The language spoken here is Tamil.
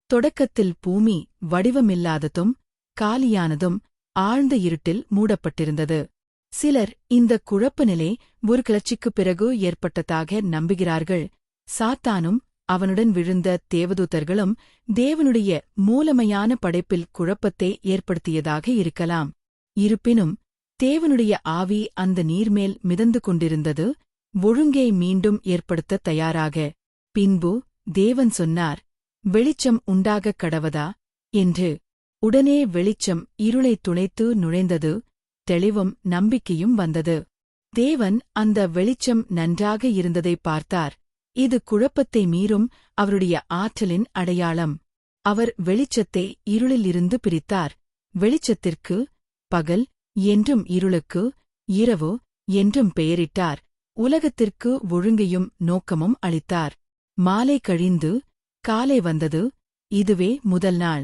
தொடக்கத்தில் பூமி வடிவமில்லாததும் காலியானதும் ஆழ்ந்த இருட்டில் மூடப்பட்டிருந்தது. சிலர் இந்த குழப்ப நிலை ஒரு கிளர்ச்சிக்குப் பிறகு ஏற்பட்டதாக நம்புகிறார்கள். சாத்தானும் அவனுடன் விழுந்த தேவதூதர்களும் தேவனுடைய மூலமையான படைப்பில் குழப்பத்தை ஏற்படுத்தியதாக இருக்கலாம். இருப்பினும் தேவனுடைய ஆவி அந்த நீர்மேல் மிதந்து கொண்டிருந்தது, ஒழுங்கை மீண்டும் ஏற்படுத்த தயாராக. பின்பு தேவன் சொன்னார், வெளிச்சம் உண்டாகக் கடவதா என்று. உடனே வெளிச்சம் இருளை துளைத்து நுழைந்தது, தெளிவும் நம்பிக்கையும் வந்தது. தேவன் அந்த வெளிச்சம் நன்றாக இருந்ததை பார்த்தார். இது குழப்பத்தை மீறும் அவருடைய ஆற்றலின் அடையாளம். அவர் வெளிச்சத்தை இருளிலிருந்து பிரித்தார். வெளிச்சத்திற்கு பகல் என்றும் இருளுக்கு இரவு என்றும் பெயரிட்டார். உலகத்திற்கு ஒழுங்கையும் நோக்கமும் அளித்தார். மாலை கழிந்து காலை வந்தது. இதுவே முதல் நாள்.